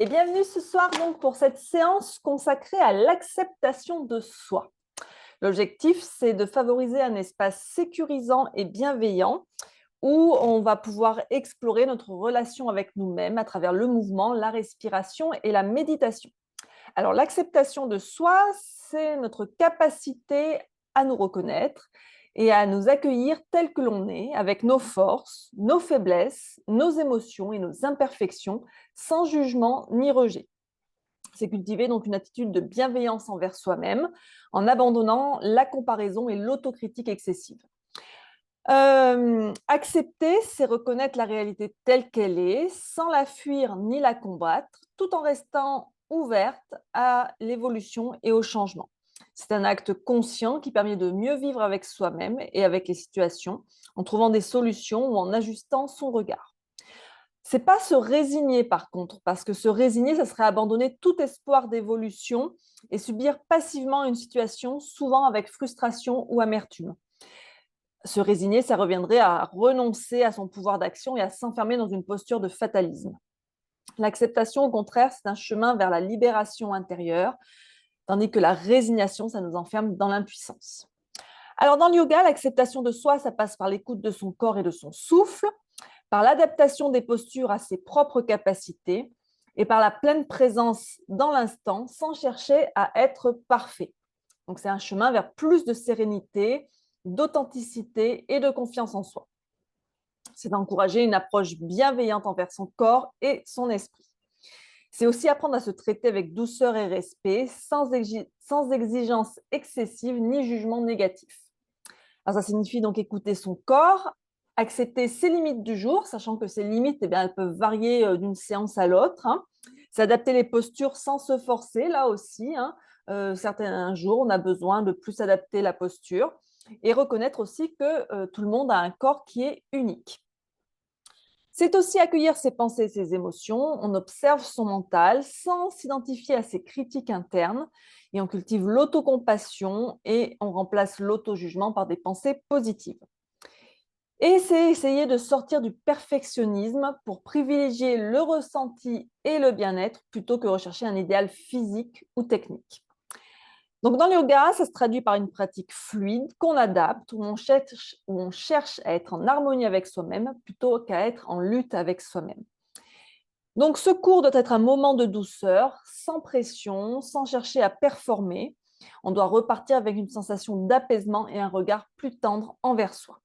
Et bienvenue ce soir donc pour cette séance consacrée à l'acceptation de soi. L'objectif, c'est de favoriser un espace sécurisant et bienveillant où on va pouvoir explorer notre relation avec nous-mêmes à travers le mouvement, la respiration et la méditation. Alors l'acceptation de soi, c'est notre capacité à nous reconnaître et à nous accueillir tel que l'on est, avec nos forces, nos faiblesses, nos émotions et nos imperfections, sans jugement ni rejet. C'est cultiver donc une attitude de bienveillance envers soi-même en abandonnant la comparaison et l'autocritique excessive. Accepter, c'est reconnaître la réalité telle qu'elle est, sans la fuir ni la combattre, tout en restant ouverte à l'évolution et au changement. C'est un acte conscient qui permet de mieux vivre avec soi-même et avec les situations, en trouvant des solutions ou en ajustant son regard. C'est pas se résigner par contre, parce que se résigner, ça serait abandonner tout espoir d'évolution et subir passivement une situation, souvent avec frustration ou amertume. Se résigner, ça reviendrait à renoncer à son pouvoir d'action et à s'enfermer dans une posture de fatalisme. L'acceptation, au contraire, c'est un chemin vers la libération intérieure, tandis que la résignation, ça nous enferme dans l'impuissance. Alors, dans le yoga, l'acceptation de soi, ça passe par l'écoute de son corps et de son souffle, par l'adaptation des postures à ses propres capacités et par la pleine présence dans l'instant sans chercher à être parfait. Donc, c'est un chemin vers plus de sérénité, d'authenticité et de confiance en soi. C'est d'encourager une approche bienveillante envers son corps et son esprit. C'est aussi apprendre à se traiter avec douceur et respect, sans exigence excessive ni jugement négatif. Alors, ça signifie donc écouter son corps, accepter ses limites du jour, sachant que ces limites, elles peuvent varier d'une séance à l'autre. S'adapter les postures sans se forcer, là aussi. Certains jours, on a besoin de plus adapter la posture. Et reconnaître aussi que tout le monde a un corps qui est unique. C'est aussi accueillir ses pensées et ses émotions. On observe son mental sans s'identifier à ses critiques internes et on cultive l'autocompassion et on remplace l'auto-jugement par des pensées positives. Et c'est essayer de sortir du perfectionnisme pour privilégier le ressenti et le bien-être plutôt que rechercher un idéal physique ou technique. Donc, dans le yoga, ça se traduit par une pratique fluide qu'on adapte, où on cherche à être en harmonie avec soi-même plutôt qu'à être en lutte avec soi-même. Donc, ce cours doit être un moment de douceur, sans pression, sans chercher à performer. On doit repartir avec une sensation d'apaisement et un regard plus tendre envers soi.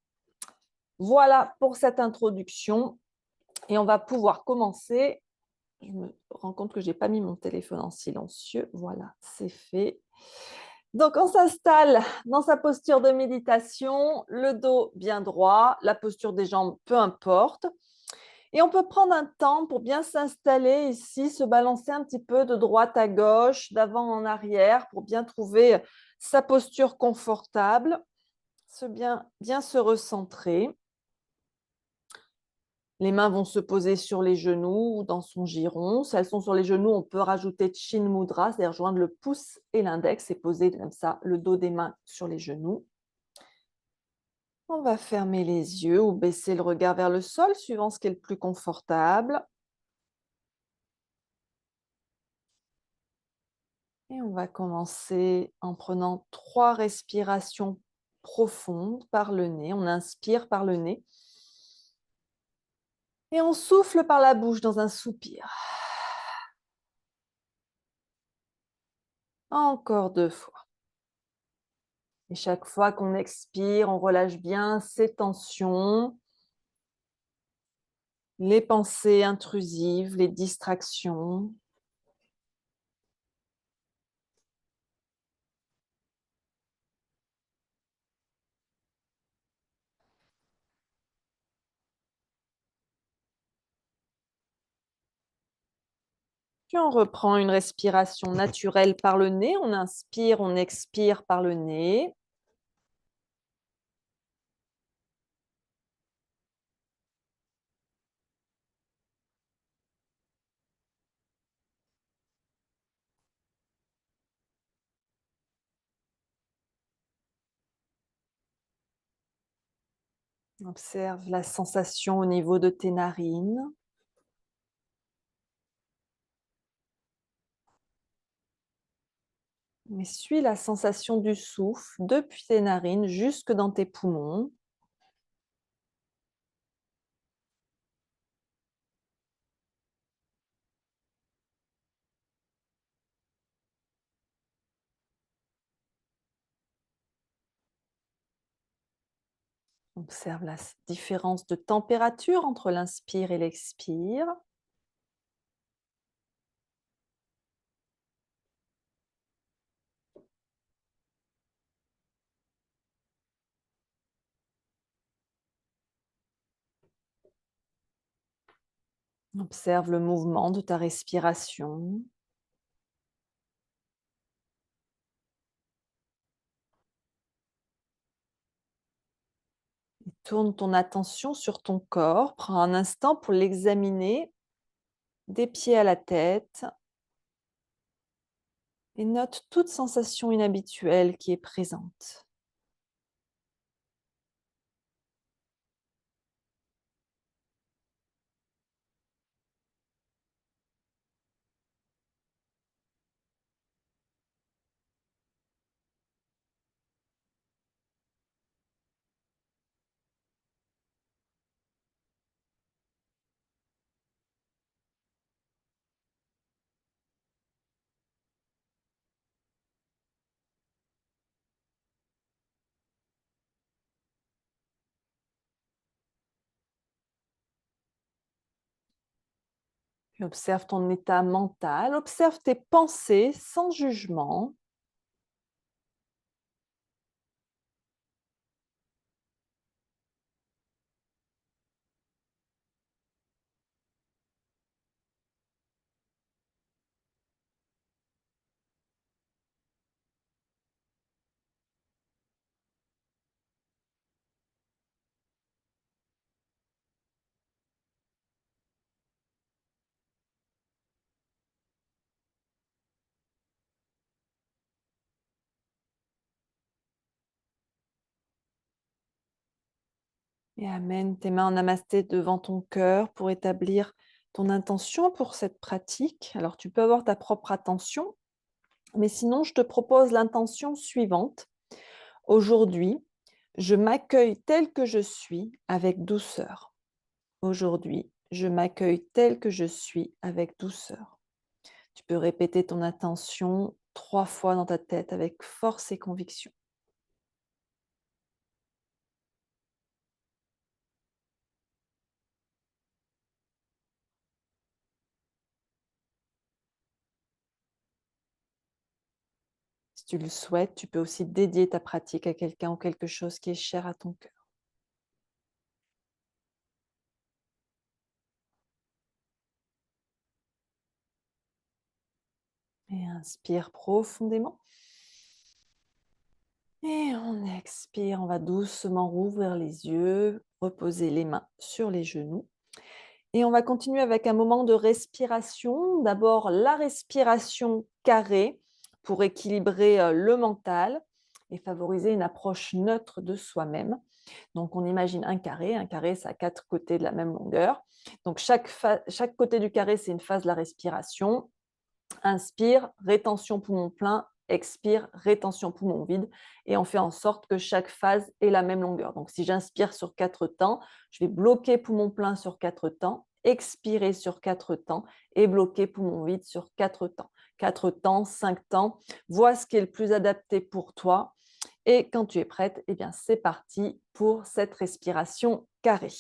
Voilà pour cette introduction et on va pouvoir commencer. Je me rends compte que je n'ai pas mis mon téléphone en silencieux. Voilà, c'est fait. Donc, on s'installe dans sa posture de méditation, le dos bien droit, la posture des jambes, peu importe. Et on peut prendre un temps pour bien s'installer ici, se balancer un petit peu de droite à gauche, d'avant en arrière, pour bien trouver sa posture confortable, bien se recentrer. Les mains vont se poser sur les genoux ou dans son giron. Si elles sont sur les genoux, on peut rajouter Chin Mudra, c'est-à-dire joindre le pouce et l'index et poser comme ça le dos des mains sur les genoux. On va fermer les yeux ou baisser le regard vers le sol, suivant ce qui est le plus confortable. Et on va commencer en prenant 3 respirations profondes par le nez. On inspire par le nez. Et on souffle par la bouche dans un soupir. Encore 2 fois. Et chaque fois qu'on expire, on relâche bien ses tensions, les pensées intrusives, les distractions. Puis on reprend une respiration naturelle par le nez. On inspire, on expire par le nez. Observe la sensation au niveau de tes narines. Mais suis la sensation du souffle depuis tes narines jusque dans tes poumons. Observe la différence de température entre l'inspire et l'expire. Observe le mouvement de ta respiration. Tourne ton attention sur ton corps. Prends un instant pour l'examiner des pieds à la tête et note toute sensation inhabituelle qui est présente. Puis observe ton état mental, observe tes pensées sans jugement. Et amène tes mains en namasté devant ton cœur pour établir ton intention pour cette pratique. Alors tu peux avoir ta propre attention, mais sinon je te propose l'intention suivante. Aujourd'hui, je m'accueille tel que je suis avec douceur. Aujourd'hui, je m'accueille tel que je suis avec douceur. Tu peux répéter ton intention 3 fois dans ta tête avec force et conviction. Si tu le souhaites, tu peux aussi dédier ta pratique à quelqu'un ou quelque chose qui est cher à ton cœur. Et inspire profondément. Et on expire, on va doucement rouvrir les yeux, reposer les mains sur les genoux. Et on va continuer avec un moment de respiration. D'abord, la respiration carrée pour équilibrer le mental et favoriser une approche neutre de soi-même. Donc, on imagine un carré, ça a 4 côtés de la même longueur. Donc, chaque côté du carré, c'est une phase de la respiration. Inspire, rétention poumon plein, expire, rétention poumon vide. Et on fait en sorte que chaque phase ait la même longueur. Donc, si j'inspire sur 4 temps, je vais bloquer poumon plein sur 4 temps, expirer sur 4 temps et bloquer poumon vide sur 4 temps. 4 temps, 5 temps. Vois ce qui est le plus adapté pour toi. Et quand tu es prête, eh bien, c'est parti pour cette respiration carrée.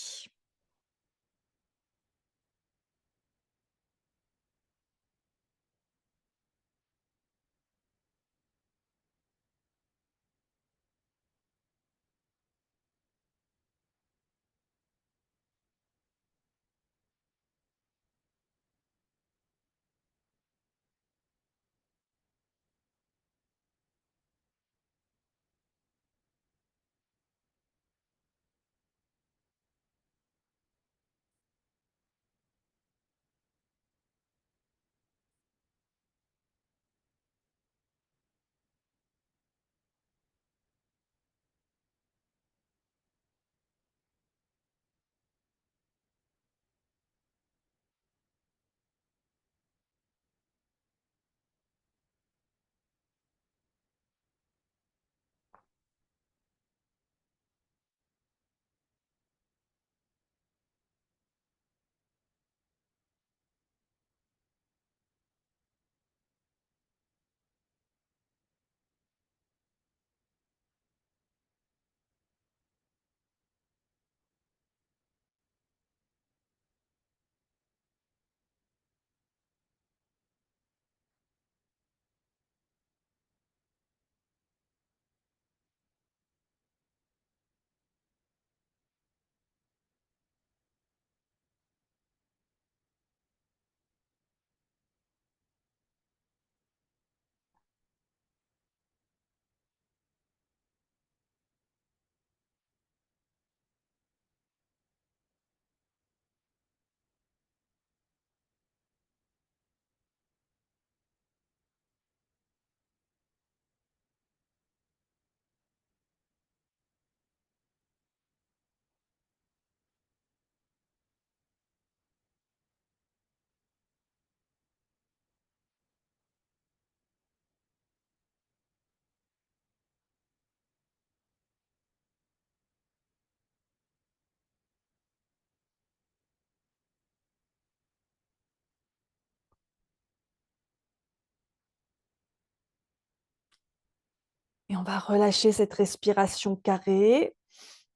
Et on va relâcher cette respiration carrée,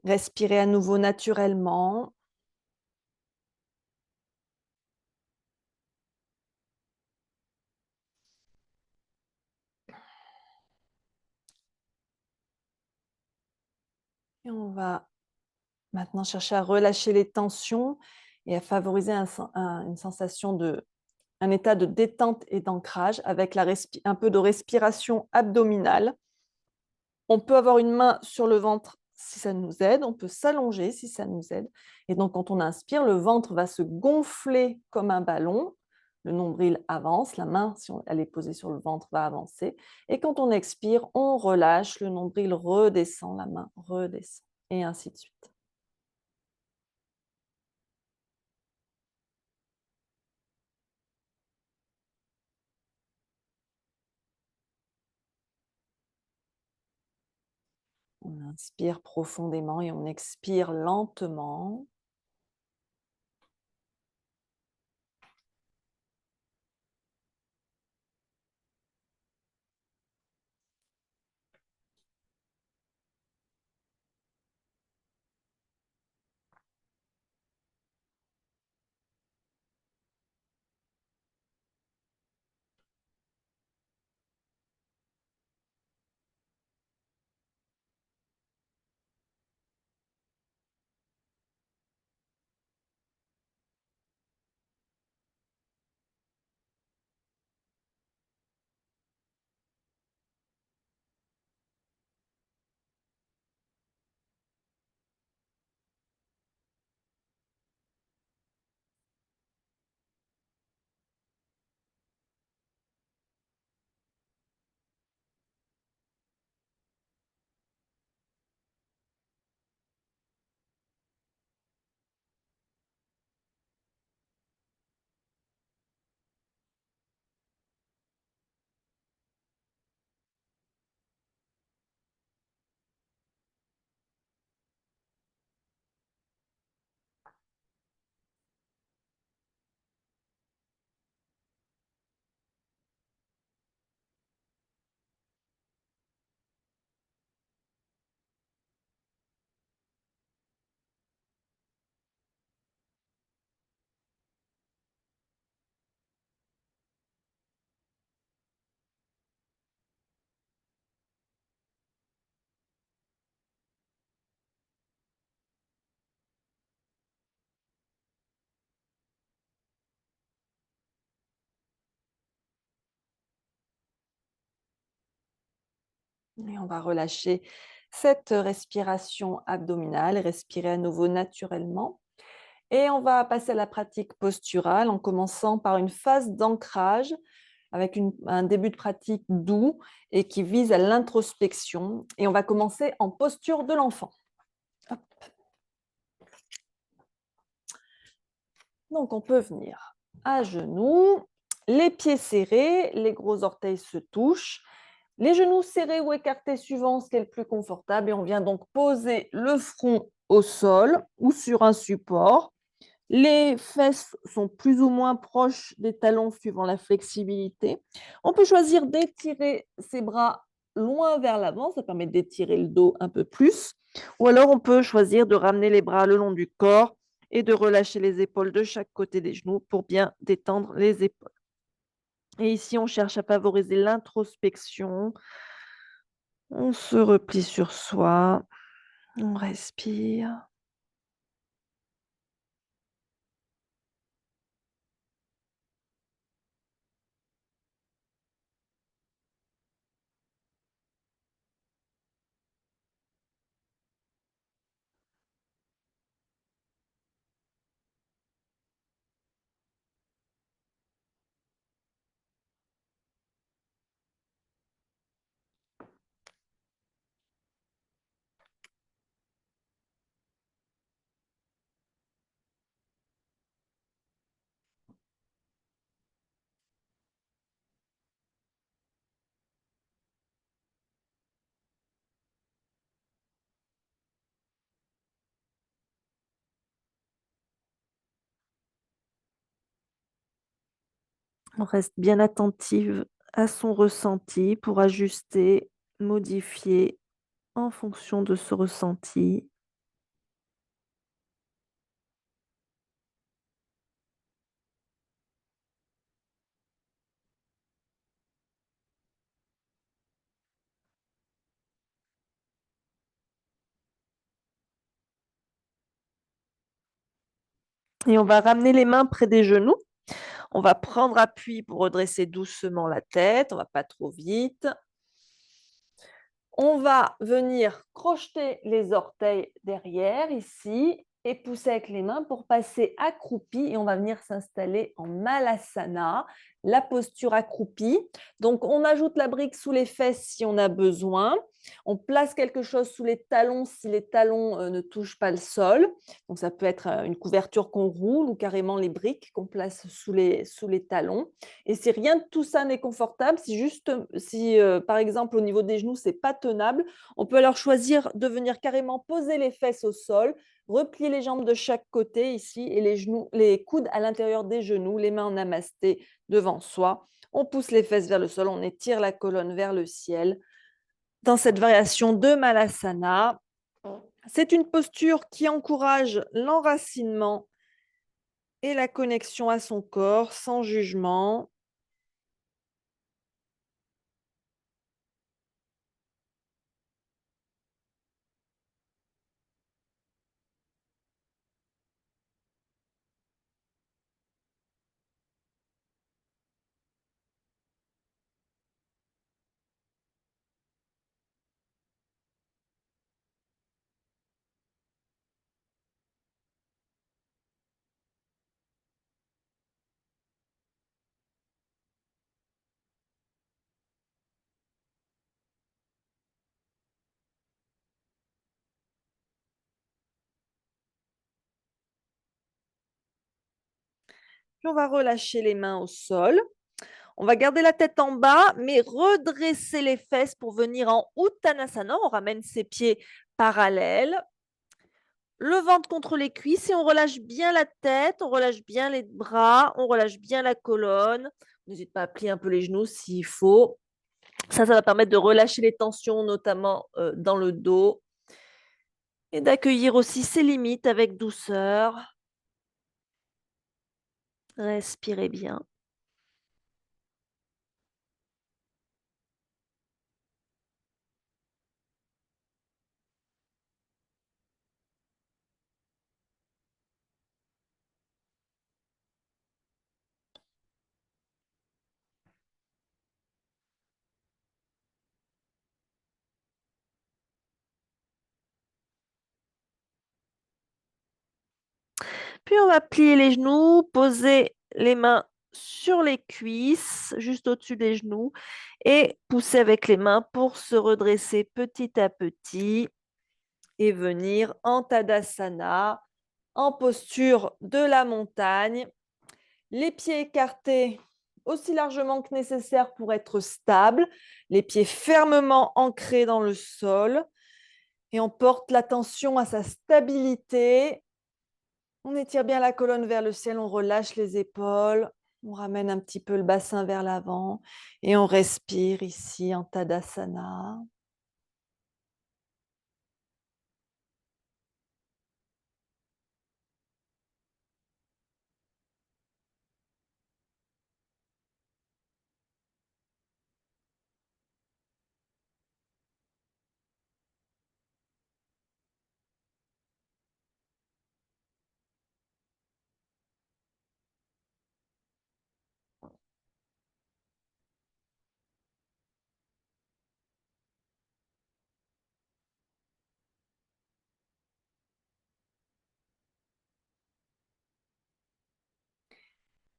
respirer à nouveau naturellement. Et on va maintenant chercher à relâcher les tensions et à favoriser une sensation un état de détente et d'ancrage avec un peu de respiration abdominale. On peut avoir une main sur le ventre si ça nous aide, on peut s'allonger si ça nous aide. Et donc, quand on inspire, le ventre va se gonfler comme un ballon, le nombril avance, la main, si elle est posée sur le ventre, va avancer. Et quand on expire, on relâche, le nombril redescend, la main redescend, et ainsi de suite. On inspire profondément et on expire lentement. Et on va relâcher cette respiration abdominale, respirer à nouveau naturellement. Et on va passer à la pratique posturale en commençant par une phase d'ancrage avec un début de pratique doux et qui vise à l'introspection. Et on va commencer en posture de l'enfant. Hop. Donc, on peut venir à genoux, les pieds serrés, les gros orteils se touchent, les genoux serrés ou écartés suivant ce qui est le plus confortable. Et on vient donc poser le front au sol ou sur un support. Les fesses sont plus ou moins proches des talons suivant la flexibilité. On peut choisir d'étirer ses bras loin vers l'avant, ça permet d'étirer le dos un peu plus. Ou alors on peut choisir de ramener les bras le long du corps et de relâcher les épaules de chaque côté des genoux pour bien détendre les épaules. Et ici, on cherche à favoriser l'introspection. On se replie sur soi, on respire. On reste bien attentive à son ressenti pour ajuster modifier en fonction de ce ressenti. Et on va ramener les mains près des genoux. On va prendre appui pour redresser doucement la tête. On ne va pas trop vite. On va venir crocheter les orteils derrière ici et pousser avec les mains pour passer accroupi et on va venir s'installer en Malasana, la posture accroupie. Donc, on ajoute la brique sous les fesses si on a besoin. On place quelque chose sous les talons si les talons ne touchent pas le sol. Donc, ça peut être une couverture qu'on roule ou carrément les briques qu'on place sous les talons. Et si rien de tout ça n'est confortable, si par exemple au niveau des genoux, c'est pas tenable, on peut alors choisir de venir carrément poser les fesses au sol, replier les jambes de chaque côté ici et les coudes à l'intérieur des genoux, les mains en namasté devant soi. On pousse les fesses vers le sol, on étire la colonne vers le ciel. Dans cette variation de Malasana, c'est une posture qui encourage l'enracinement et la connexion à son corps sans jugement. Puis on va relâcher les mains au sol. On va garder la tête en bas, mais redresser les fesses pour venir en Uttanasana. On ramène ses pieds parallèles. Le ventre contre les cuisses et on relâche bien la tête, on relâche bien les bras, on relâche bien la colonne. N'hésite pas à plier un peu les genoux s'il faut. Ça va permettre de relâcher les tensions, notamment dans le dos. Et d'accueillir aussi ses limites avec douceur. Respirez bien. Puis on va plier les genoux, poser les mains sur les cuisses, juste au-dessus des genoux, et pousser avec les mains pour se redresser petit à petit et venir en Tadasana, en posture de la montagne, les pieds écartés aussi largement que nécessaire pour être stable, les pieds fermement ancrés dans le sol, et on porte l'attention à sa stabilité. On étire bien la colonne vers le ciel, on relâche les épaules, on ramène un petit peu le bassin vers l'avant et on respire ici en Tadasana.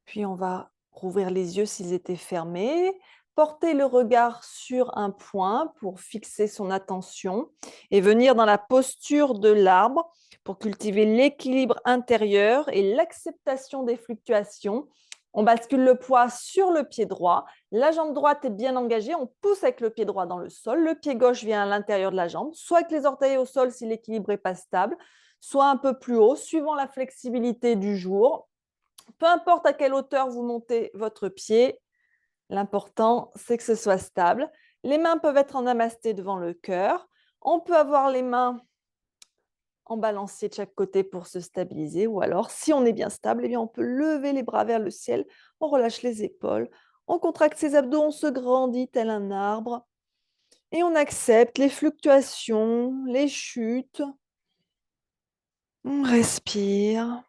Puis on va rouvrir les yeux s'ils étaient fermés, porter le regard sur un point pour fixer son attention et venir dans la posture de l'arbre pour cultiver l'équilibre intérieur et l'acceptation des fluctuations. On bascule le poids sur le pied droit, la jambe droite est bien engagée, on pousse avec le pied droit dans le sol, le pied gauche vient à l'intérieur de la jambe, soit avec les orteils au sol si l'équilibre n'est pas stable, soit un peu plus haut, suivant la flexibilité du jour. Peu importe à quelle hauteur vous montez votre pied, l'important, c'est que ce soit stable. Les mains peuvent être en namasté devant le cœur. On peut avoir les mains en balancier de chaque côté pour se stabiliser. Ou alors, si on est bien stable, eh bien, on peut lever les bras vers le ciel. On relâche les épaules. On contracte ses abdos, on se grandit tel un arbre. Et on accepte les fluctuations, les chutes. On respire.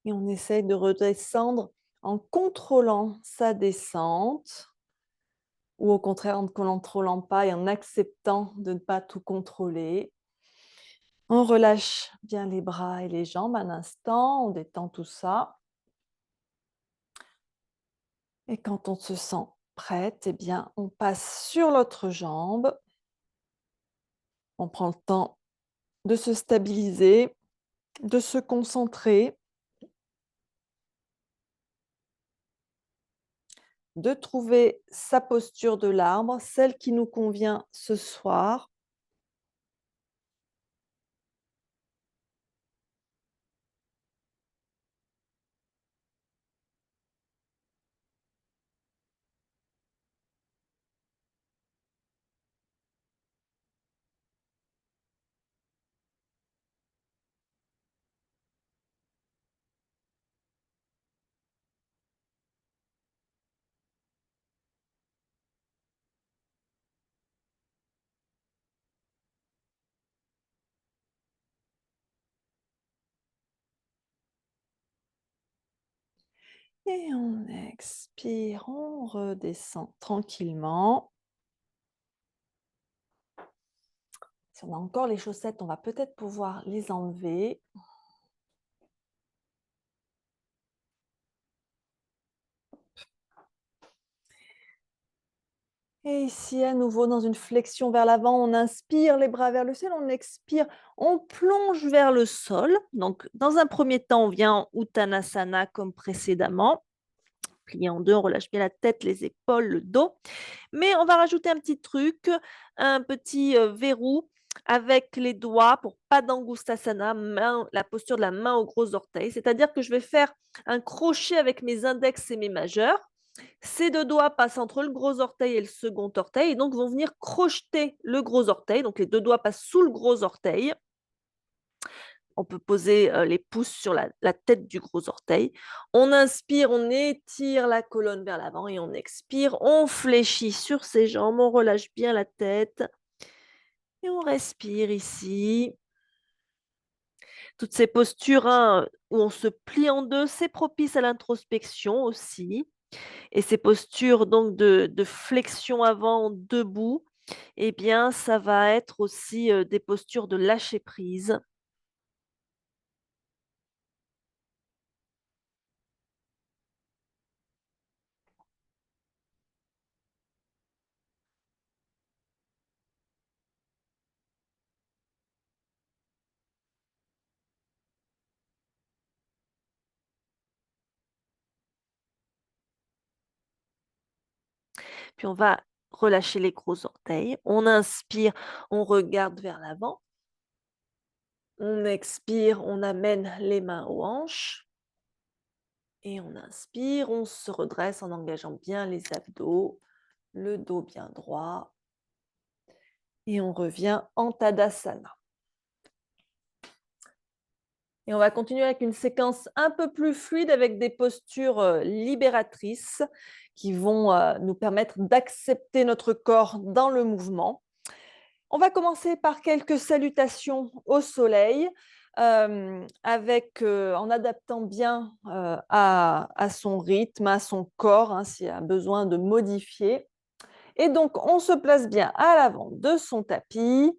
Et on essaye de redescendre en contrôlant sa descente ou au contraire en ne contrôlant pas et en acceptant de ne pas tout contrôler. On relâche bien les bras et les jambes un instant, on détend tout ça. Et quand on se sent prête, eh bien, on passe sur l'autre jambe. On prend le temps de se stabiliser, de se concentrer, de trouver sa posture de l'arbre, celle qui nous convient ce soir. Et on expire, on redescend tranquillement. Si on a encore les chaussettes, on va peut-être pouvoir les enlever. Et ici, à nouveau, dans une flexion vers l'avant, on inspire les bras vers le ciel, on expire, on plonge vers le sol. Donc, dans un premier temps, on vient en Uttanasana comme précédemment. Plié en deux, on relâche bien la tête, les épaules, le dos. Mais on va rajouter un petit truc, un petit verrou avec les doigts pour pas d'angustasana, la posture de la main aux gros orteils. C'est-à-dire que je vais faire un crochet avec mes index et mes majeurs. Ces deux doigts passent entre le gros orteil et le second orteil et donc vont venir crocheter le gros orteil. Donc les deux doigts passent sous le gros orteil. On peut poser les pouces sur la tête du gros orteil. On inspire, on étire la colonne vers l'avant et on expire. On fléchit sur ses jambes, on relâche bien la tête et on respire ici. Toutes ces postures où on se plie en deux, c'est propice à l'introspection aussi. Et ces postures donc de flexion avant debout, eh bien, ça va être aussi des postures de lâcher prise. Puis on va relâcher les gros orteils. On inspire, on regarde vers l'avant. On expire, on amène les mains aux hanches. Et on inspire, on se redresse en engageant bien les abdos, le dos bien droit. Et on revient en Tadasana. Et on va continuer avec une séquence un peu plus fluide avec des postures libératrices qui vont nous permettre d'accepter notre corps dans le mouvement. On va commencer par quelques salutations au soleil en adaptant bien à son rythme, à son corps, s'il y a besoin de modifier. Et donc, on se place bien à l'avant de son tapis,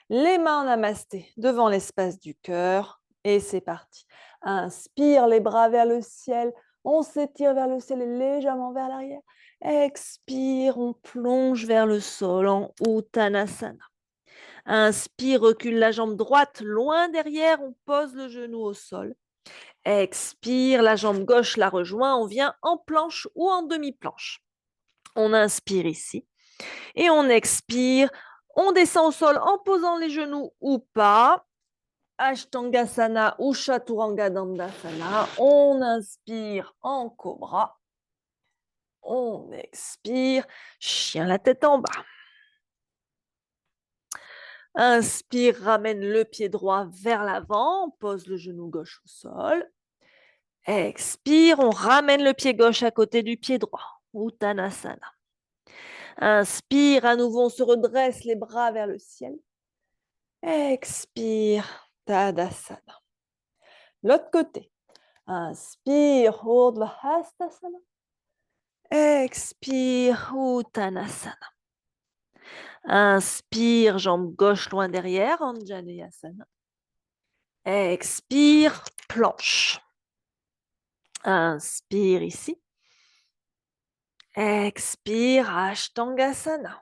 les mains en namasté devant l'espace du cœur. Et c'est parti. Inspire les bras vers le ciel. On s'étire vers le ciel et légèrement vers l'arrière. Expire, on plonge vers le sol en Uttanasana. Inspire, recule la jambe droite loin derrière, on pose le genou au sol. Expire, la jambe gauche la rejoint, on vient en planche ou en demi-planche. On inspire ici et on expire. On descend au sol en posant les genoux ou pas. Ashtangasana ou Chaturanga Dandasana. On inspire en cobra. On expire, chien la tête en bas. Inspire, ramène le pied droit vers l'avant, pose le genou gauche au sol. Expire, on ramène le pied gauche à côté du pied droit. Uttanasana. Inspire, à nouveau, on se redresse les bras vers le ciel. Expire, Tadasana. L'autre côté. Inspire, Urdhva Hastasana. Expire, Uttanasana. Inspire, jambe gauche loin derrière, Anjaneyasana. Expire, planche. Inspire ici. Expire, Ashtangasana.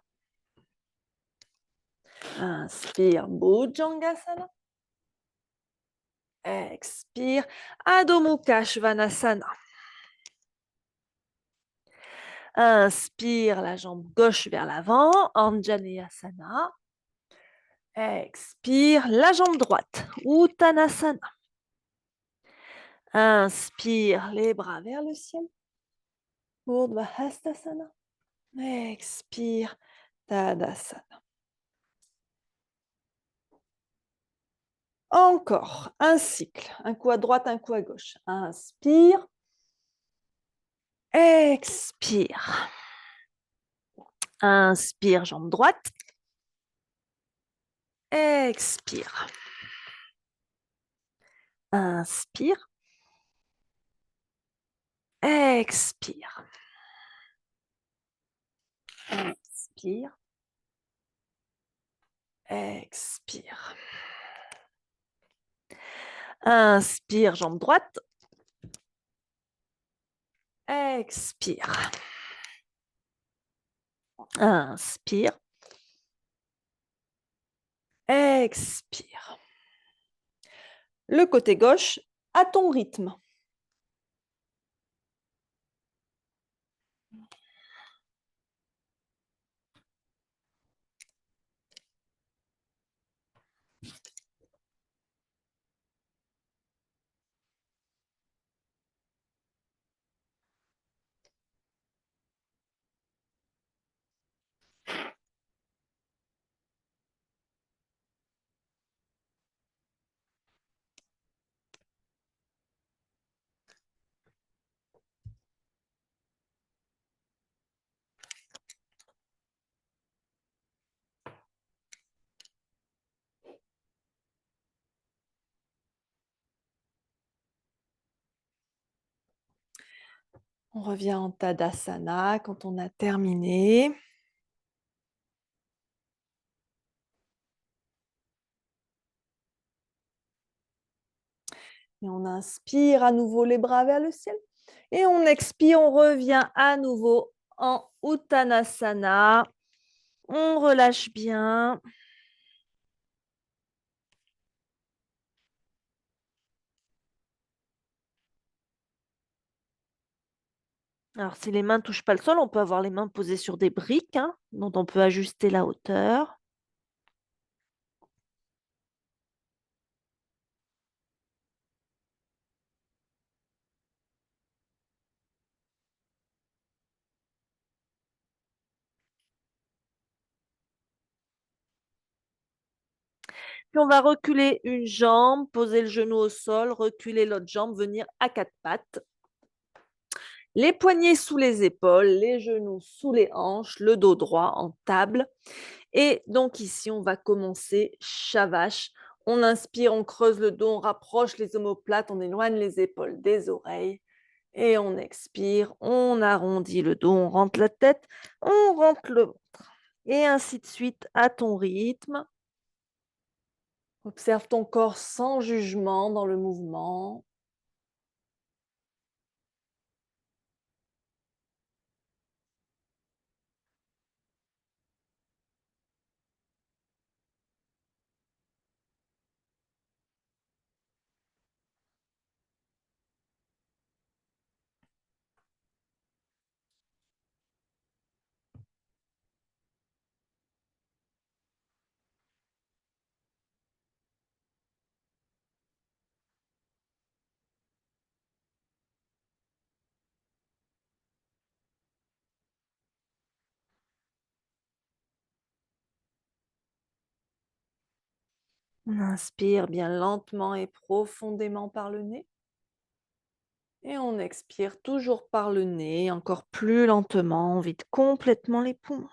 Inspire, Bhujangasana. Expire, Adho Mukha Svanasana. Inspire, la jambe gauche vers l'avant, Anjaneyasana. Expire, la jambe droite, Uttanasana. Inspire, les bras vers le ciel, Urdhva Hastasana. Expire, Tadasana. Encore un cycle, un coup à droite, un coup à gauche. Inspire. Expire. Inspire, jambe droite. Expire. Inspire. Expire. Inspire. Expire. Inspire, jambe droite. Expire. Inspire. Expire. Le côté gauche à ton rythme. On revient en Tadasana quand on a terminé. Et on inspire à nouveau les bras vers le ciel. Et on expire, on revient à nouveau en Uttanasana. On relâche bien. Alors, si les mains ne touchent pas le sol, on peut avoir les mains posées sur des briques, dont on peut ajuster la hauteur. Puis on va reculer une jambe, poser le genou au sol, reculer l'autre jambe, venir à quatre pattes. Les poignets sous les épaules, les genoux sous les hanches, le dos droit en table. Et donc ici, on va commencer Shavash. On inspire, on creuse le dos, on rapproche les omoplates, on éloigne les épaules des oreilles. Et on expire, on arrondit le dos, on rentre la tête, on rentre le ventre. Et ainsi de suite à ton rythme. Observe ton corps sans jugement dans le mouvement. On inspire bien lentement et profondément par le nez. Et on expire toujours par le nez, encore plus lentement. On vide complètement les poumons.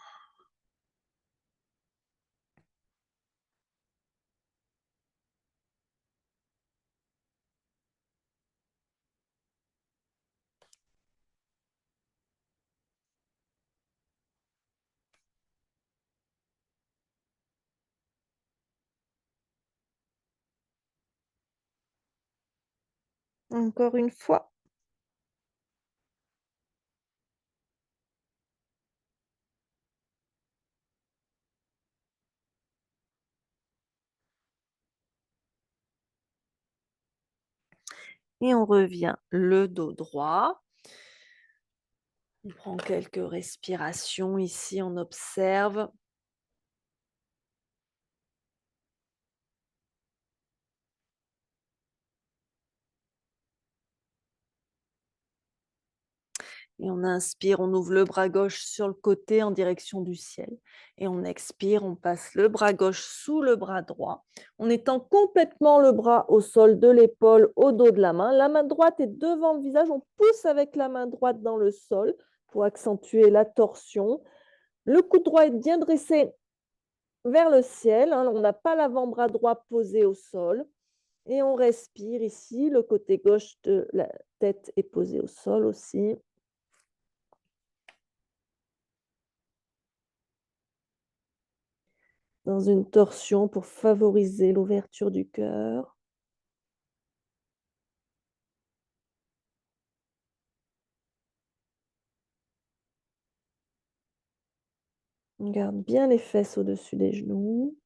Encore une fois. Et on revient le dos droit. On prend quelques respirations ici, on observe. Et on inspire, on ouvre le bras gauche sur le côté en direction du ciel. Et on expire, on passe le bras gauche sous le bras droit, en étend complètement le bras au sol de l'épaule, au dos de la main. La main droite est devant le visage, on pousse avec la main droite dans le sol pour accentuer la torsion. Le coude droit est bien dressé vers le ciel, hein. On n'a pas l'avant-bras droit posé au sol. Et on respire ici, le côté gauche de la tête est posé au sol aussi. Dans une torsion pour favoriser l'ouverture du cœur. On garde bien les fesses au-dessus des genoux.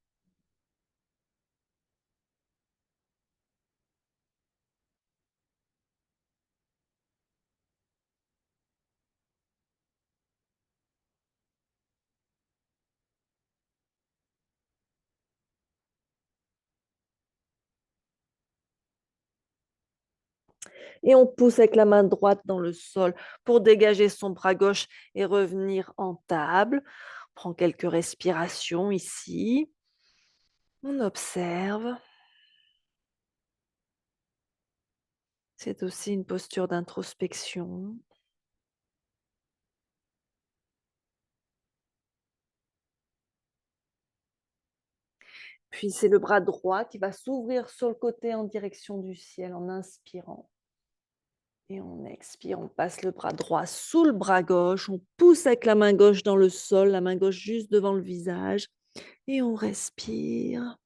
Et on pousse avec la main droite dans le sol pour dégager son bras gauche et revenir en table. On prend quelques respirations ici. On observe. C'est aussi une posture d'introspection. Puis c'est le bras droit qui va s'ouvrir sur le côté en direction du ciel en inspirant. Et on expire, on passe le bras droit sous le bras gauche, on pousse avec la main gauche dans le sol, la main gauche juste devant le visage. Et on respire.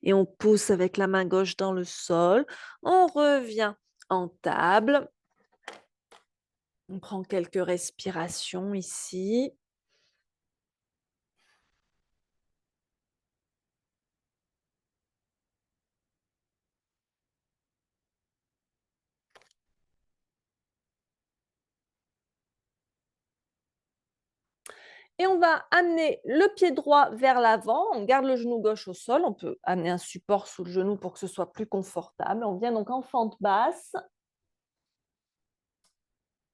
Et on pousse avec la main gauche dans le sol. On revient en table. On prend quelques respirations ici. Et on va amener le pied droit vers l'avant. On garde le genou gauche au sol. On peut amener un support sous le genou pour que ce soit plus confortable. On vient donc en fente basse.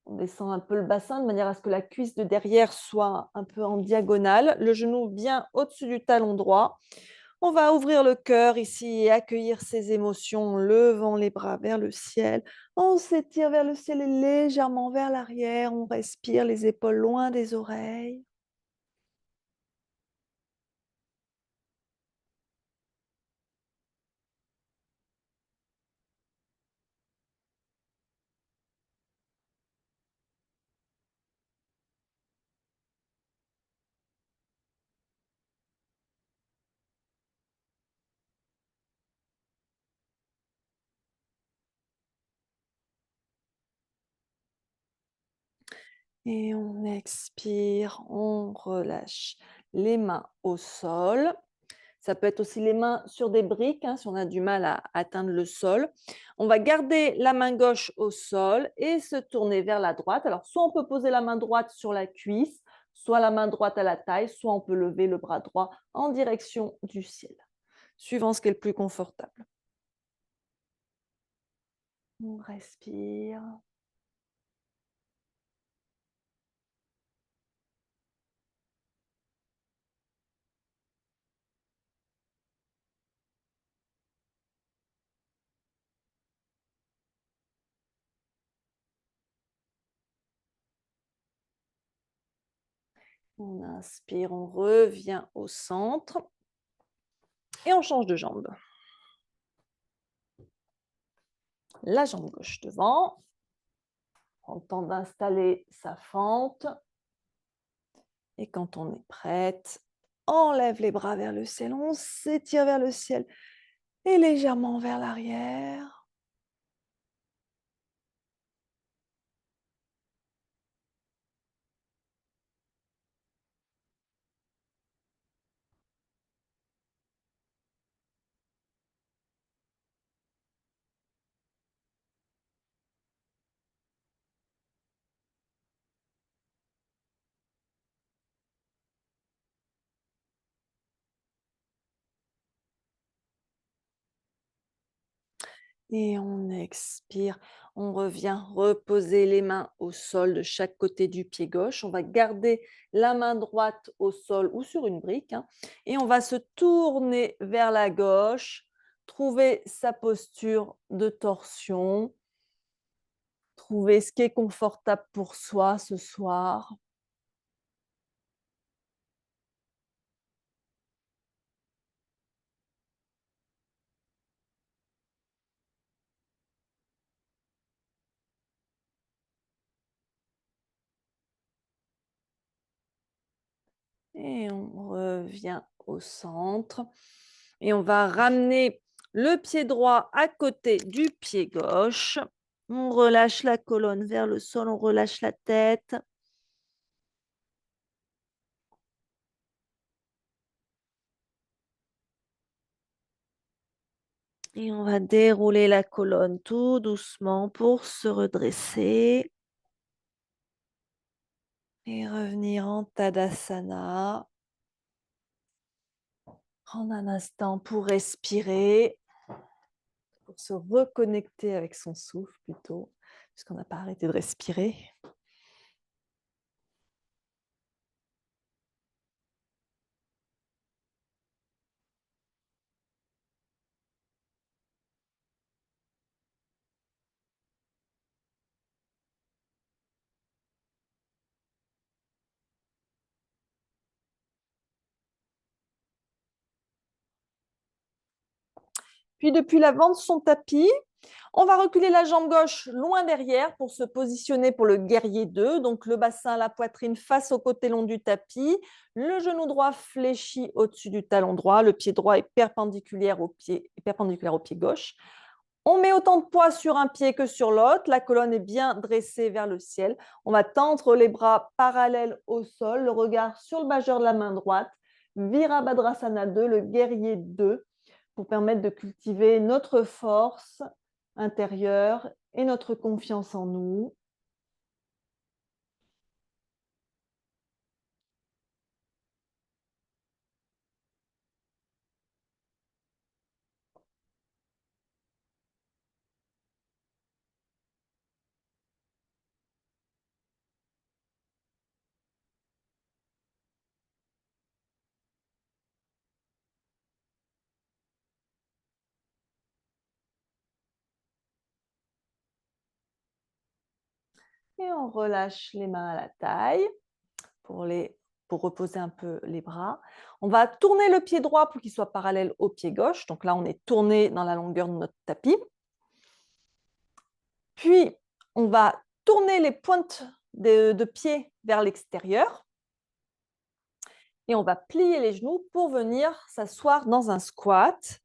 On descend un peu le bassin de manière à ce que la cuisse de derrière soit un peu en diagonale. Le genou bien au-dessus du talon droit. On va ouvrir le cœur ici et accueillir ses émotions en levant les bras vers le ciel. On s'étire vers le ciel et légèrement vers l'arrière. On respire les épaules loin des oreilles. Et on expire, on relâche les mains au sol. Ça peut être aussi les mains sur des briques, si on a du mal à atteindre le sol. On va garder la main gauche au sol et se tourner vers la droite. Alors, soit on peut poser la main droite sur la cuisse, soit la main droite à la taille, soit on peut lever le bras droit en direction du ciel, suivant ce qui est le plus confortable. On respire. On inspire, on revient au centre et on change de jambe. La jambe gauche devant. On prend le temps d'installer sa fente. Et quand on est prête, on lève les bras vers le ciel, on s'étire vers le ciel et légèrement vers l'arrière. Et on expire, on revient reposer les mains au sol de chaque côté du pied gauche. On va garder la main droite au sol ou sur une brique et on va se tourner vers la gauche, trouver sa posture de torsion, trouver ce qui est confortable pour soi ce soir. Et on revient au centre. Et on va ramener le pied droit à côté du pied gauche. On relâche la colonne vers le sol, on relâche la tête. Et on va dérouler la colonne tout doucement pour se redresser. Et revenir en Tadasana. Prendre un instant pour respirer, pour se reconnecter avec son souffle plutôt, puisqu'on n'a pas arrêté de respirer. Puis depuis l'avant de son tapis, on va reculer la jambe gauche loin derrière pour se positionner pour le guerrier 2. Donc le bassin, la poitrine face au côté long du tapis. Le genou droit fléchi au-dessus du talon droit. Le pied droit est perpendiculaire au pied gauche. On met autant de poids sur un pied que sur l'autre. La colonne est bien dressée vers le ciel. On va tendre les bras parallèles au sol, le regard sur le majeur de la main droite. Virabhadrasana 2, le guerrier 2, pour permettre de cultiver notre force intérieure et notre confiance en nous. Et on relâche les mains à la taille pour reposer un peu les bras. On va tourner le pied droit pour qu'il soit parallèle au pied gauche. Donc là, on est tourné dans la longueur de notre tapis. Puis, on va tourner les pointes de pied vers l'extérieur. Et on va plier les genoux pour venir s'asseoir dans un squat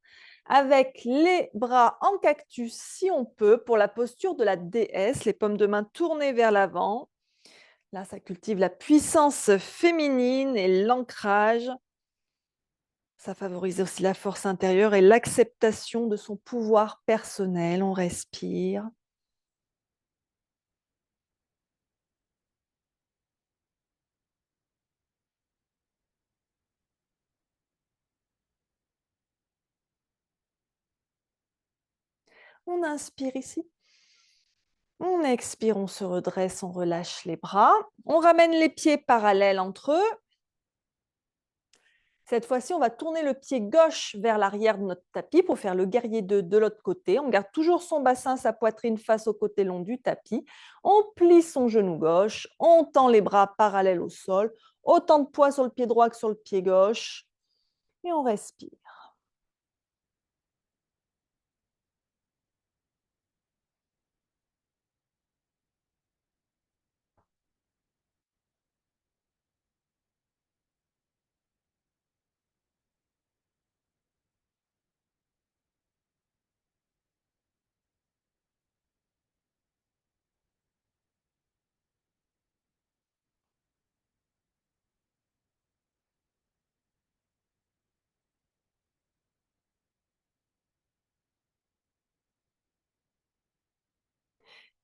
avec les bras en cactus si on peut pour la posture de la déesse, les paumes de main tournées vers l'avant, Là, ça cultive la puissance féminine et l'ancrage. Ça favorise aussi la force intérieure et l'acceptation de son pouvoir personnel. On respire. On inspire ici. On expire, on se redresse, on relâche les bras. On ramène les pieds parallèles entre eux. Cette fois-ci, on va tourner le pied gauche vers l'arrière de notre tapis pour faire le guerrier 2 de l'autre côté. On garde toujours son bassin, sa poitrine face au côté long du tapis. On plie son genou gauche, on tend les bras parallèles au sol, autant de poids sur le pied droit que sur le pied gauche. Et on respire.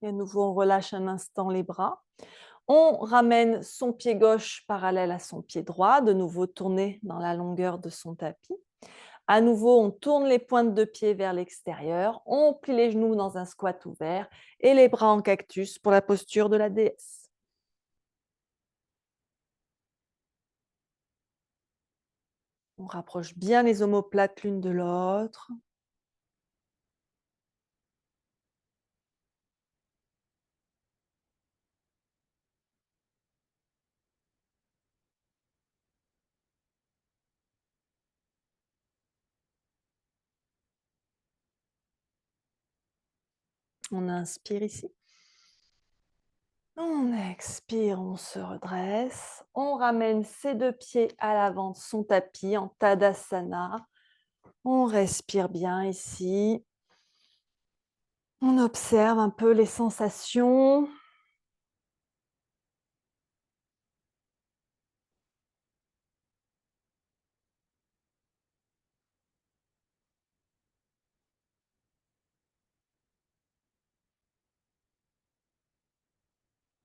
Et à nouveau, on relâche un instant les bras. On ramène son pied gauche parallèle à son pied droit, de nouveau tourné dans la longueur de son tapis. À nouveau, on tourne les pointes de pied vers l'extérieur, on plie les genoux dans un squat ouvert et les bras en cactus pour la posture de la déesse. On rapproche bien les omoplates l'une de l'autre. On inspire ici. On expire, on se redresse. On ramène ses deux pieds à l'avant de son tapis en Tadasana. On respire bien ici. On observe un peu les sensations.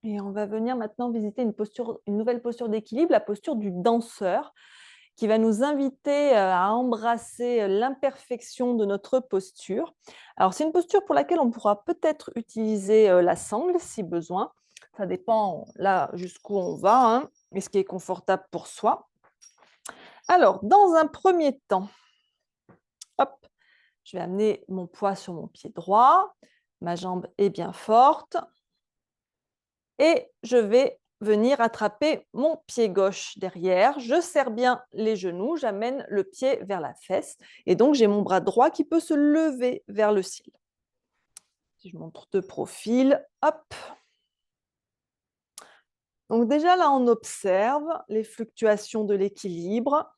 Et on va venir maintenant visiter une nouvelle posture d'équilibre, la posture du danseur, qui va nous inviter à embrasser l'imperfection de notre posture. Alors, c'est une posture pour laquelle on pourra peut-être utiliser la sangle si besoin. Ça dépend là jusqu'où on va, hein, et ce qui est confortable pour soi. Alors, dans un premier temps, hop, je vais amener mon poids sur mon pied droit. Ma jambe est bien forte. Et je vais venir attraper mon pied gauche derrière. Je serre bien les genoux, j'amène le pied vers la fesse. Et donc, j'ai mon bras droit qui peut se lever vers le ciel. Si je montre de profil, hop. Donc déjà, là, on observe les fluctuations de l'équilibre,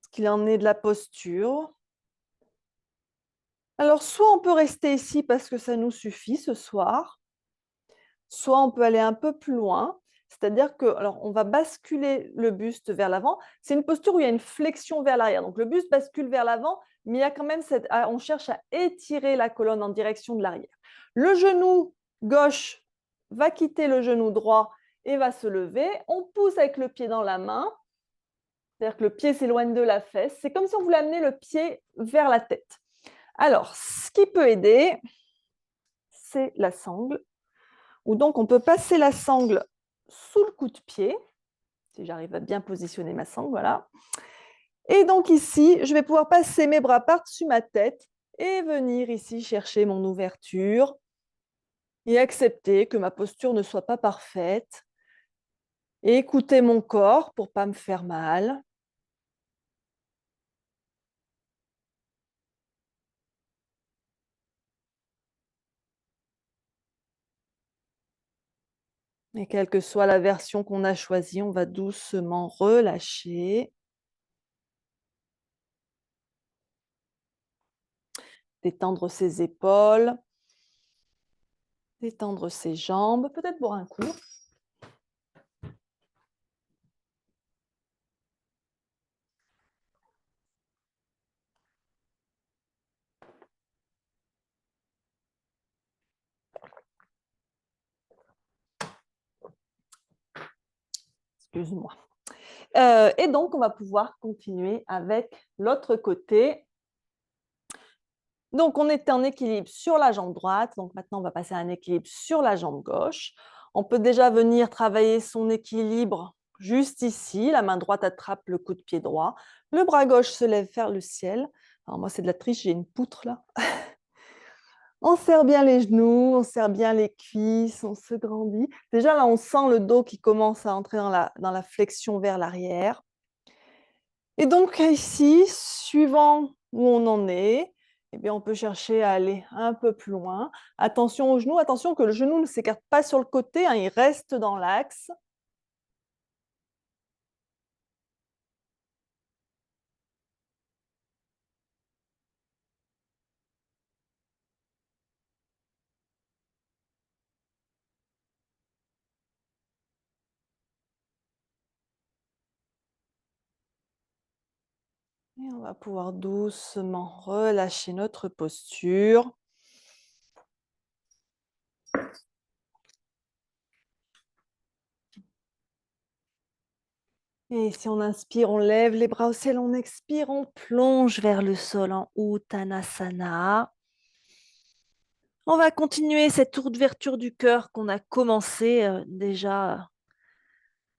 ce qu'il en est de la posture. Alors, soit on peut rester ici parce que ça nous suffit ce soir, soit on peut aller un peu plus loin, c'est-à-dire que, alors, on va basculer le buste vers l'avant. C'est une posture où il y a une flexion vers l'arrière. Donc, le buste bascule vers l'avant, mais il y a quand même on cherche à étirer la colonne en direction de l'arrière. Le genou gauche va quitter le genou droit et va se lever. On pousse avec le pied dans la main, c'est-à-dire que le pied s'éloigne de la fesse. C'est comme si on voulait amener le pied vers la tête. Alors, ce qui peut aider, c'est la sangle, où donc on peut passer la sangle sous le coup de pied, si j'arrive à bien positionner ma sangle, voilà. Et donc ici, je vais pouvoir passer mes bras par-dessus ma tête et venir ici chercher mon ouverture et accepter que ma posture ne soit pas parfaite et écouter mon corps pour ne pas me faire mal. Et quelle que soit la version qu'on a choisie, on va doucement relâcher, détendre ses épaules, Détendre ses jambes, peut-être boire un coup. Excuse-moi. Et donc, on va pouvoir continuer avec l'autre côté. Donc, on était en équilibre sur la jambe droite. Donc, maintenant, on va passer à un équilibre sur la jambe gauche. On peut déjà venir travailler son équilibre juste ici. La main droite attrape le coup de pied droit. Le bras gauche se lève vers le ciel. Alors, moi, c'est de la triche, j'ai une poutre là. On serre bien les genoux, on serre bien les cuisses, on se grandit. Déjà, là, on sent le dos qui commence à entrer dans la flexion vers l'arrière. Et donc ici, suivant où on en est, eh bien, on peut chercher à aller un peu plus loin. Attention aux genoux, attention que le genou ne s'écarte pas sur le côté, hein, il reste dans l'axe. Et on va pouvoir doucement relâcher notre posture. Et si on inspire, on lève les bras au ciel, on expire, on plonge vers le sol en Uttanasana. On va continuer cette ouverture du cœur qu'on a commencé déjà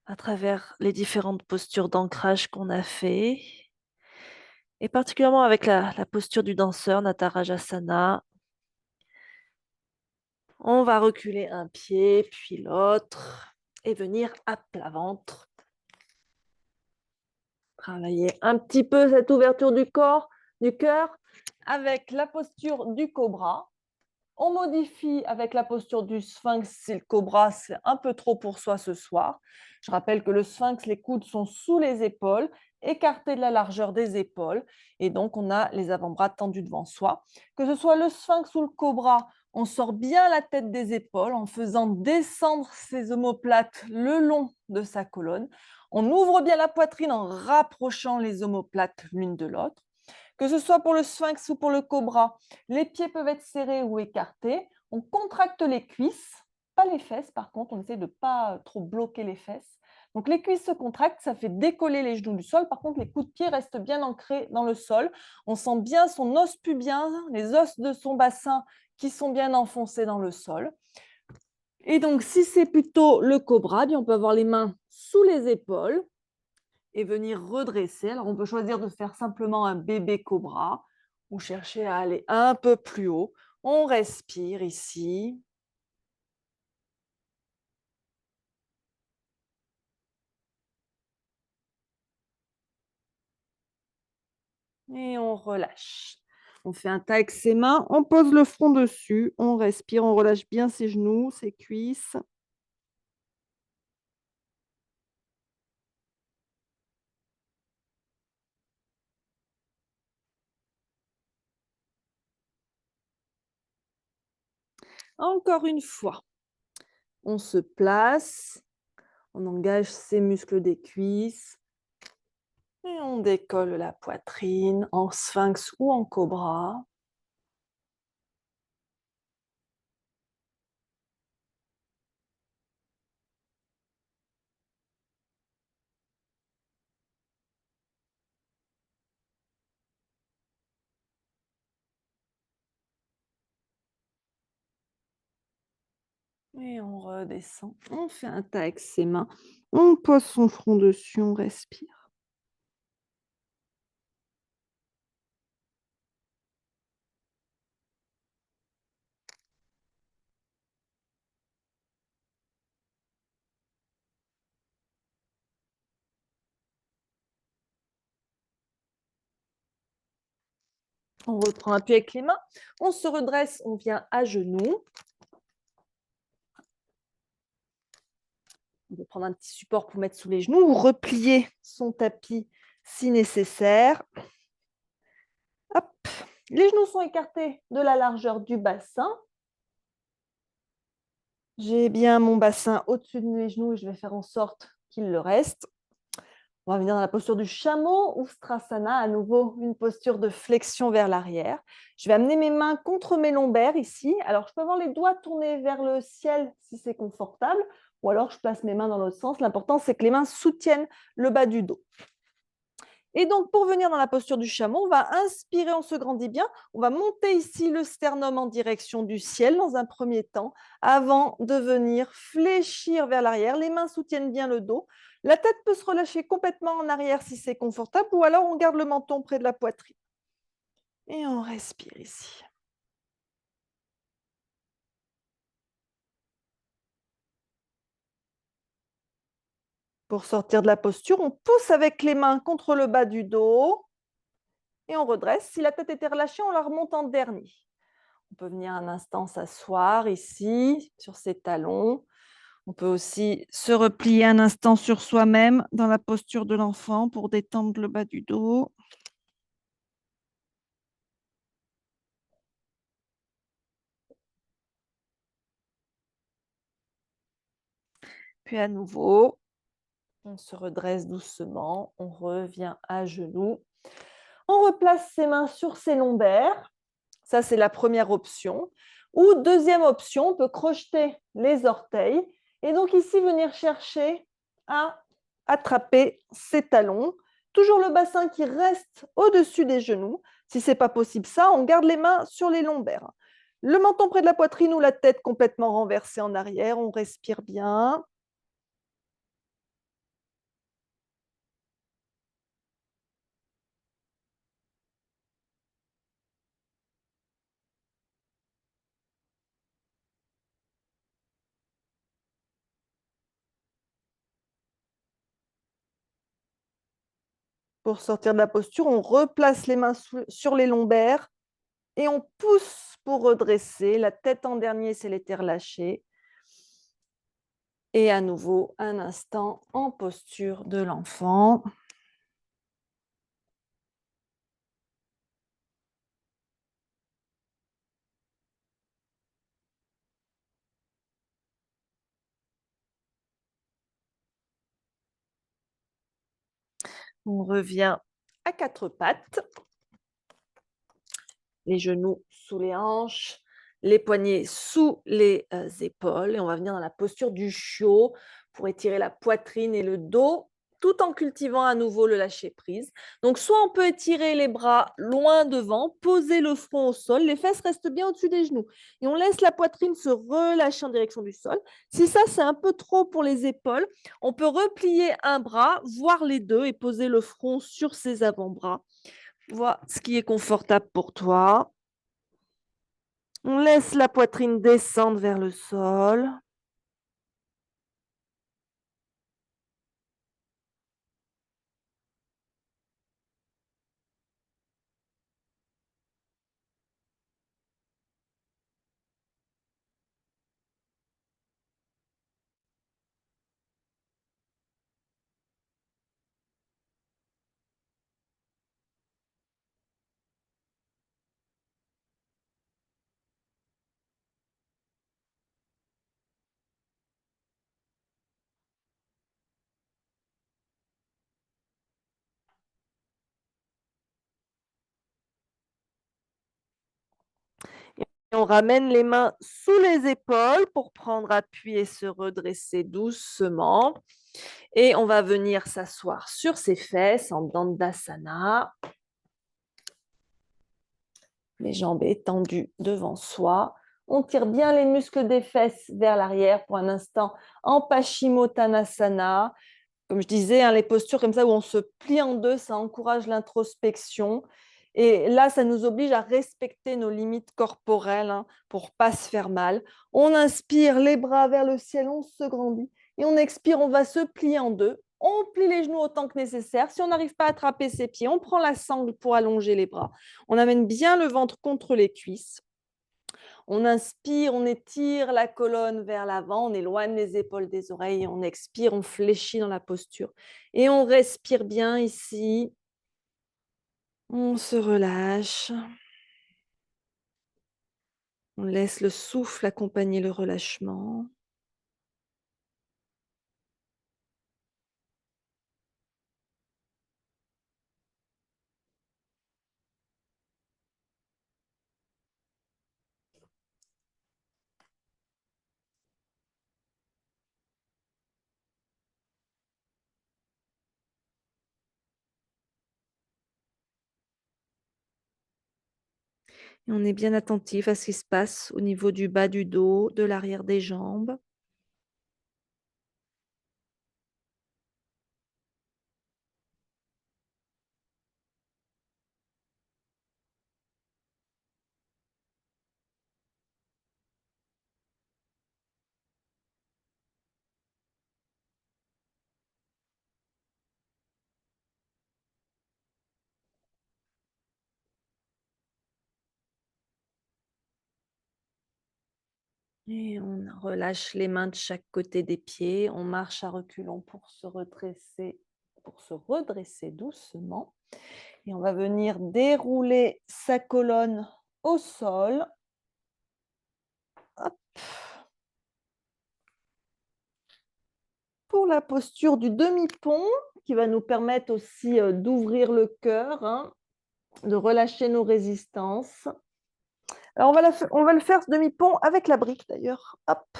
à travers les différentes postures d'ancrage qu'on a fait. Et particulièrement avec la posture du danseur, Natarajasana. On va reculer un pied, puis l'autre, et venir à plat ventre. Travailler un petit peu cette ouverture du corps, du cœur, avec la posture du cobra. On modifie avec la posture du sphinx si le cobra, c'est un peu trop pour soi ce soir. Je rappelle que le sphinx, les coudes sont sous les épaules, écartés de la largeur des épaules. Et donc, on a les avant-bras tendus devant soi. Que ce soit le sphinx ou le cobra, on sort bien la tête des épaules en faisant descendre ses omoplates le long de sa colonne. On ouvre bien la poitrine en rapprochant les omoplates l'une de l'autre. Que ce soit pour le sphinx ou pour le cobra, les pieds peuvent être serrés ou écartés. On contracte les cuisses, pas les fesses par contre, on essaie de ne pas trop bloquer les fesses. Donc les cuisses se contractent, ça fait décoller les genoux du sol. Par contre, les coups de pied restent bien ancrés dans le sol. On sent bien son os pubien, les os de son bassin qui sont bien enfoncés dans le sol. Et donc, si c'est plutôt le cobra, bien, on peut avoir les mains sous les épaules et venir redresser. Alors, on peut choisir de faire simplement un bébé cobra ou chercher à aller un peu plus haut. On respire ici. Et on relâche. On fait un tas avec ses mains, on pose le front dessus, on respire, on relâche bien ses genoux, ses cuisses. Encore une fois, on se place, on engage ses muscles des cuisses et on décolle la poitrine en sphinx ou en cobra. Et on redescend. On fait un tas avec ses mains. On pose son front dessus, on respire. On reprend appui avec les mains. On se redresse, on vient à genoux. On peut prendre un petit support pour mettre sous les genoux ou replier son tapis si nécessaire. Hop. Les genoux sont écartés de la largeur du bassin. J'ai bien mon bassin au-dessus de mes genoux et je vais faire en sorte qu'il le reste. On va venir dans la posture du chameau ou Strasana, à nouveau une posture de flexion vers l'arrière. Je vais amener mes mains contre mes lombaires ici. Alors, je peux avoir les doigts tournés vers le ciel si c'est confortable, ou alors je place mes mains dans l'autre sens. L'important, c'est que les mains soutiennent le bas du dos. Et donc, pour venir dans la posture du chameau, on va inspirer, on se grandit bien. On va monter ici le sternum en direction du ciel dans un premier temps, avant de venir fléchir vers l'arrière. Les mains soutiennent bien le dos. La tête peut se relâcher complètement en arrière si c'est confortable, ou alors on garde le menton près de la poitrine. Et on respire ici. Pour sortir de la posture, on pousse avec les mains contre le bas du dos et on redresse. Si la tête était relâchée, on la remonte en dernier. On peut venir un instant s'asseoir ici, sur ses talons. On peut aussi se replier un instant sur soi-même dans la posture de l'enfant pour détendre le bas du dos. Puis à nouveau, on se redresse doucement, on revient à genoux. On replace ses mains sur ses lombaires. Ça, c'est la première option. Ou deuxième option, on peut crocheter les orteils et donc ici venir chercher à attraper ses talons. Toujours le bassin qui reste au-dessus des genoux. Si ce n'est pas possible ça, on garde les mains sur les lombaires. Le menton près de la poitrine ou la tête complètement renversée en arrière. On respire bien. Pour sortir de la posture, on replace les mains sur les lombaires et on pousse pour redresser. La tête en dernier, c'est les terres lâchées. Et à nouveau, un instant en posture de l'enfant. On revient à quatre pattes. Les genoux sous les hanches, les poignets sous les épaules. Et on va venir dans la posture du chiot pour étirer la poitrine et le dos, tout en cultivant à nouveau le lâcher-prise. Donc, soit on peut étirer les bras loin devant, poser le front au sol, les fesses restent bien au-dessus des genoux. Et on laisse la poitrine se relâcher en direction du sol. Si ça, c'est un peu trop pour les épaules, on peut replier un bras, voire les deux, et poser le front sur ses avant-bras. Vois ce qui est confortable pour toi. On laisse la poitrine descendre vers le sol. Et on ramène les mains sous les épaules pour prendre appui et se redresser doucement. Et on va venir s'asseoir sur ses fesses en Dandasana. Les jambes étendues devant soi. On tire bien les muscles des fesses vers l'arrière pour un instant en Paschimottanasana. Comme je disais, hein, les postures comme ça où on se plie en deux, ça encourage l'introspection. Et là, ça nous oblige à respecter nos limites corporelles pour ne pas se faire mal. On inspire les bras vers le ciel, on se grandit. Et on expire, on va se plier en deux. On plie les genoux autant que nécessaire. Si on n'arrive pas à attraper ses pieds, on prend la sangle pour allonger les bras. On amène bien le ventre contre les cuisses. On inspire, on étire la colonne vers l'avant, on éloigne les épaules des oreilles, on expire, on fléchit dans la posture. Et on respire bien ici. On se relâche. On laisse le souffle accompagner le relâchement. Et on est bien attentif à ce qui se passe au niveau du bas du dos, de l'arrière des jambes. Et on relâche les mains de chaque côté des pieds. On marche à reculons pour se redresser doucement. Et on va venir dérouler sa colonne au sol. Hop. Pour la posture du demi-pont, qui va nous permettre aussi d'ouvrir le cœur, hein, de relâcher nos résistances. Alors on va le faire ce demi-pont avec la brique d'ailleurs. Hop.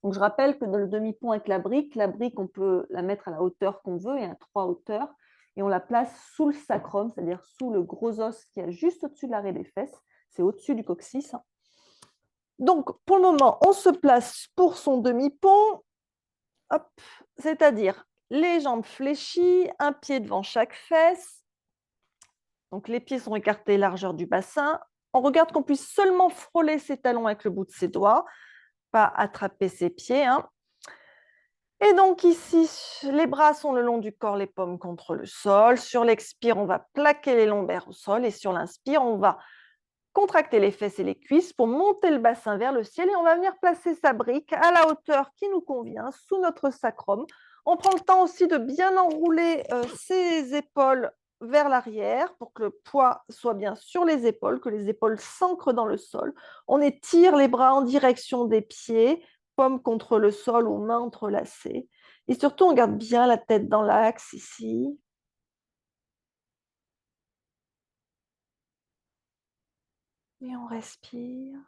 Donc je rappelle que dans le demi-pont avec la brique, on peut la mettre à la hauteur qu'on veut, il y a 3 hauteurs, et on la place sous le sacrum, c'est-à-dire sous le gros os qui est juste au-dessus de l'arrêt des fesses, c'est au-dessus du coccyx. Donc pour le moment, on se place pour son demi-pont, c'est-à-dire les jambes fléchies, un pied devant chaque fesse. Donc les pieds sont écartés largeur du bassin. On regarde qu'on puisse seulement frôler ses talons avec le bout de ses doigts, pas attraper ses pieds. Hein. Et donc ici, les bras sont le long du corps, les paumes contre le sol. Sur l'expire, on va plaquer les lombaires au sol. Et sur l'inspire, on va contracter les fesses et les cuisses pour monter le bassin vers le ciel. Et on va venir placer sa brique à la hauteur qui nous convient, sous notre sacrum. On prend le temps aussi de bien enrouler ses épaules vers l'arrière pour que le poids soit bien sur les épaules, que les épaules s'ancrent dans le sol. On étire les bras en direction des pieds, paumes contre le sol ou mains entrelacées. Et surtout, on garde bien la tête dans l'axe ici. Et on respire.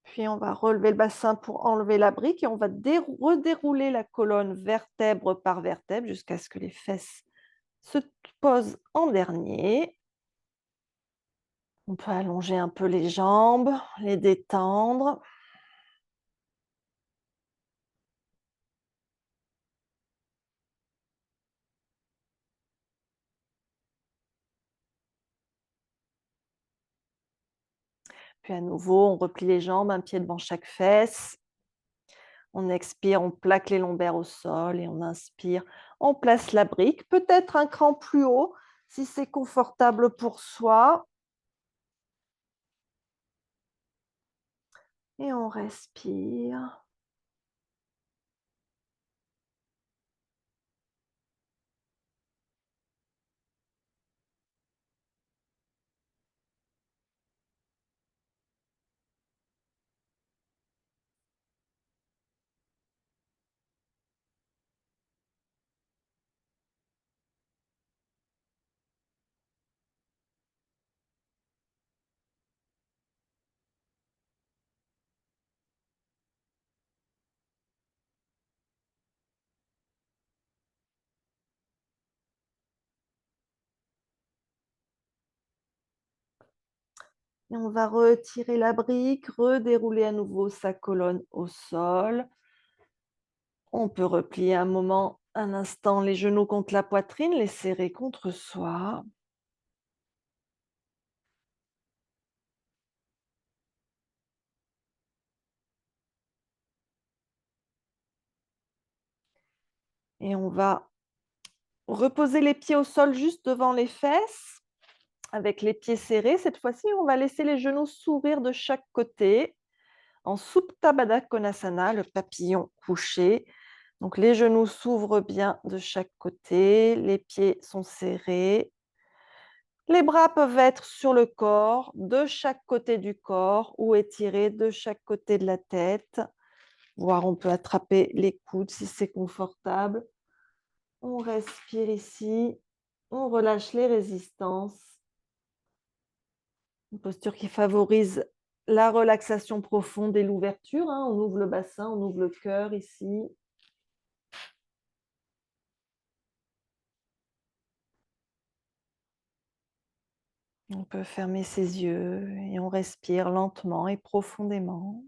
Puis on va relever le bassin pour enlever la brique et on va redérouler la colonne vertèbre par vertèbre jusqu'à ce que les fesses se posent en dernier. On peut allonger un peu les jambes, les détendre. Puis à nouveau, on replie les jambes, un pied devant chaque fesse. On expire, on plaque les lombaires au sol et on inspire. On place la brique, peut-être un cran plus haut si c'est confortable pour soi. Et on respire. Et on va retirer la brique, redérouler à nouveau sa colonne au sol. On peut replier un instant les genoux contre la poitrine, les serrer contre soi. Et on va reposer les pieds au sol juste devant les fesses, avec les pieds serrés. Cette fois-ci, on va laisser les genoux s'ouvrir de chaque côté en Supta Baddha Konasana, le papillon couché. Donc les genoux s'ouvrent bien de chaque côté, les pieds sont serrés. Les bras peuvent être sur le corps, de chaque côté du corps ou étirés de chaque côté de la tête. Voire on peut attraper les coudes si c'est confortable. On respire ici. On relâche les résistances. Une posture qui favorise la relaxation profonde et l'ouverture. On ouvre le bassin, on ouvre le cœur ici. On peut fermer ses yeux et on respire lentement et profondément.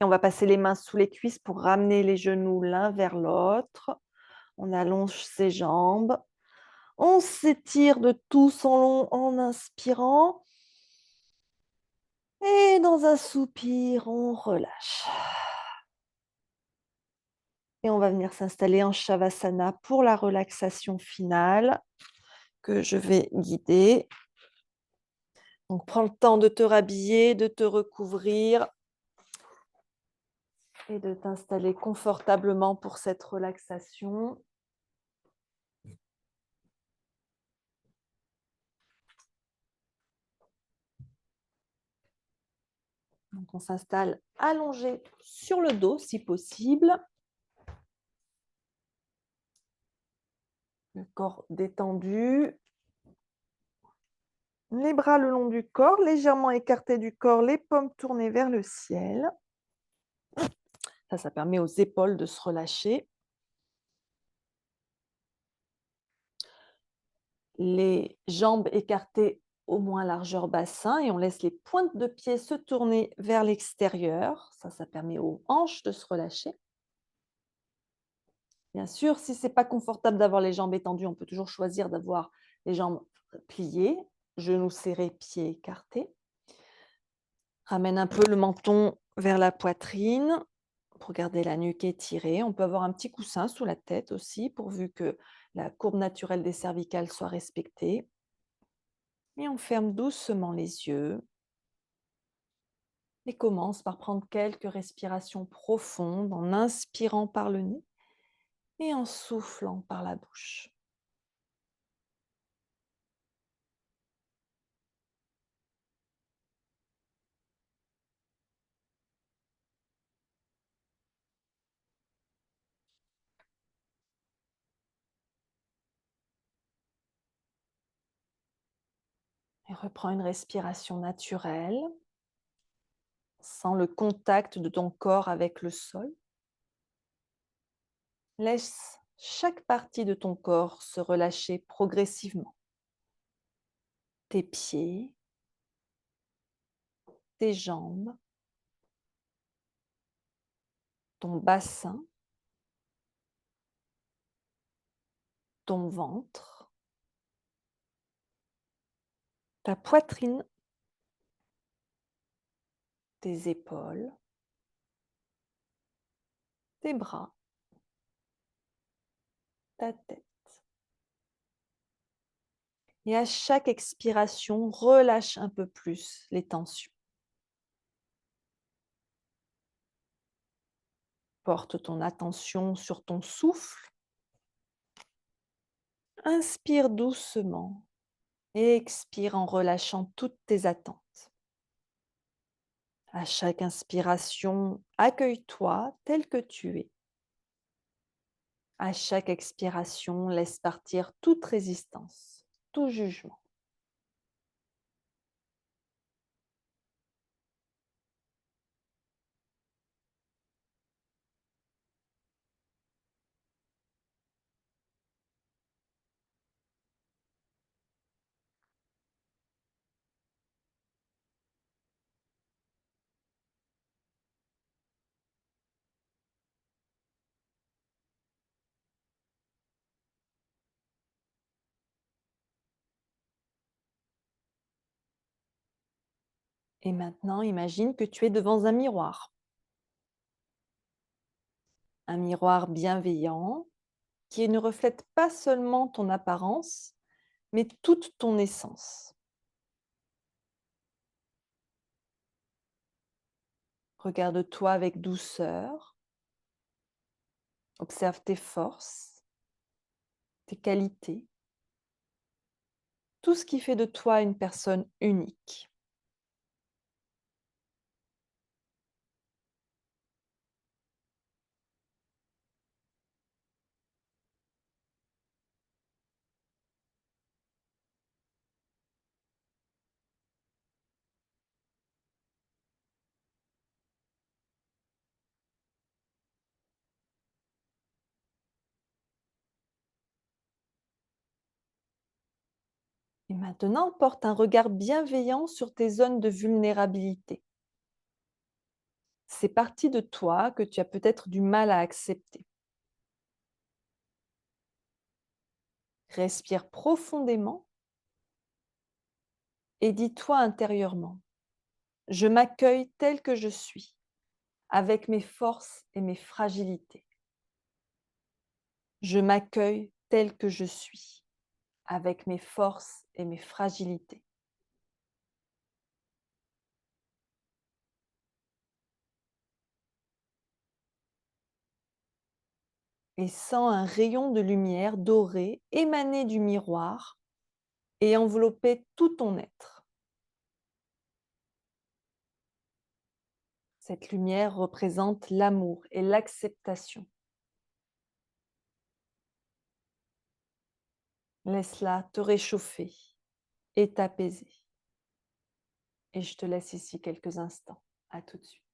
Et on va passer les mains sous les cuisses pour ramener les genoux l'un vers l'autre. On allonge ses jambes. On s'étire de tout son long en inspirant. Et dans un soupir, on relâche. Et on va venir s'installer en Shavasana pour la relaxation finale que je vais guider. Donc, prends le temps de te rhabiller, de te recouvrir et de t'installer confortablement pour cette relaxation. Donc, on s'installe allongé sur le dos si possible. Le corps détendu. Les bras le long du corps, légèrement écartés du corps, les paumes tournées vers le ciel. Ça permet aux épaules de se relâcher. Les jambes écartées au moins largeur bassin et on laisse les pointes de pied se tourner vers l'extérieur. Ça permet aux hanches de se relâcher. Bien sûr, si ce n'est pas confortable d'avoir les jambes étendues, on peut toujours choisir d'avoir les jambes pliées, genoux serrés, pieds écartés. Ramène un peu le menton vers la poitrine pour garder la nuque étirée. On peut avoir un petit coussin sous la tête aussi, pourvu que la courbe naturelle des cervicales soit respectée. Et on ferme doucement les yeux. Et commence par prendre quelques respirations profondes en inspirant par le nez et en soufflant par la bouche. Et reprends une respiration naturelle, sans le contact de ton corps avec le sol. Laisse chaque partie de ton corps se relâcher progressivement. Tes pieds, tes jambes, ton bassin, ton ventre, ta poitrine, tes épaules, tes bras, ta tête. Et à chaque expiration, relâche un peu plus les tensions. Porte ton attention sur ton souffle. Inspire doucement et expire en relâchant toutes tes attentes. À chaque inspiration, accueille-toi tel que tu es. À chaque expiration, laisse partir toute résistance, tout jugement. Et maintenant, imagine que tu es devant un miroir. Un miroir bienveillant qui ne reflète pas seulement ton apparence, mais toute ton essence. Regarde-toi avec douceur, observe tes forces, tes qualités, tout ce qui fait de toi une personne unique. Et maintenant, porte un regard bienveillant sur tes zones de vulnérabilité. Ces parties de toi que tu as peut-être du mal à accepter. Respire profondément et dis-toi intérieurement, je m'accueille tel que je suis, avec mes forces et mes fragilités. Je m'accueille tel que je suis, avec mes forces et mes fragilités. Et sens un rayon de lumière dorée émaner du miroir et envelopper tout ton être. Cette lumière représente l'amour et l'acceptation. Laisse-la te réchauffer et t'apaiser. Et je te laisse ici quelques instants. À tout de suite.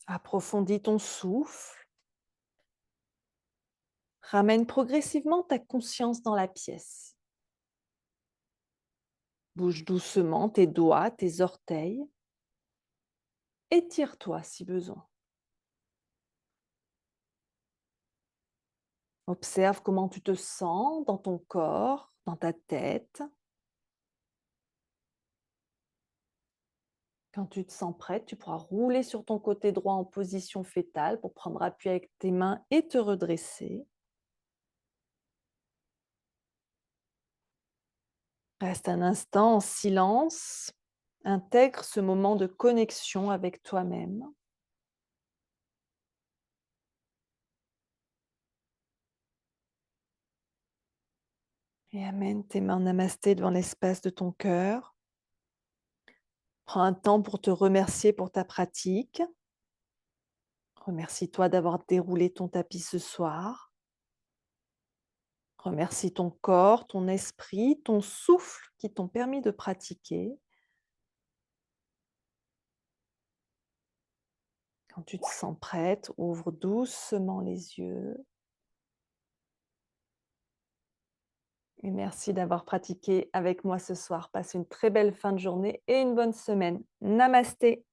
Approfondis ton souffle. Ramène progressivement ta conscience dans la pièce. Bouge doucement tes doigts, tes orteils. Étire-toi si besoin. Observe comment tu te sens dans ton corps, dans ta tête. Quand tu te sens prête, tu pourras rouler sur ton côté droit en position fétale pour prendre appui avec tes mains et te redresser. Reste un instant en silence. Intègre ce moment de connexion avec toi-même. Et amène tes mains en namasté devant l'espace de ton cœur. Prends un temps pour te remercier pour ta pratique. Remercie-toi d'avoir déroulé ton tapis ce soir. Remercie ton corps, ton esprit, ton souffle qui t'ont permis de pratiquer. Quand tu te sens prête, ouvre doucement les yeux. Et merci d'avoir pratiqué avec moi ce soir. Passe une très belle fin de journée et une bonne semaine. Namasté.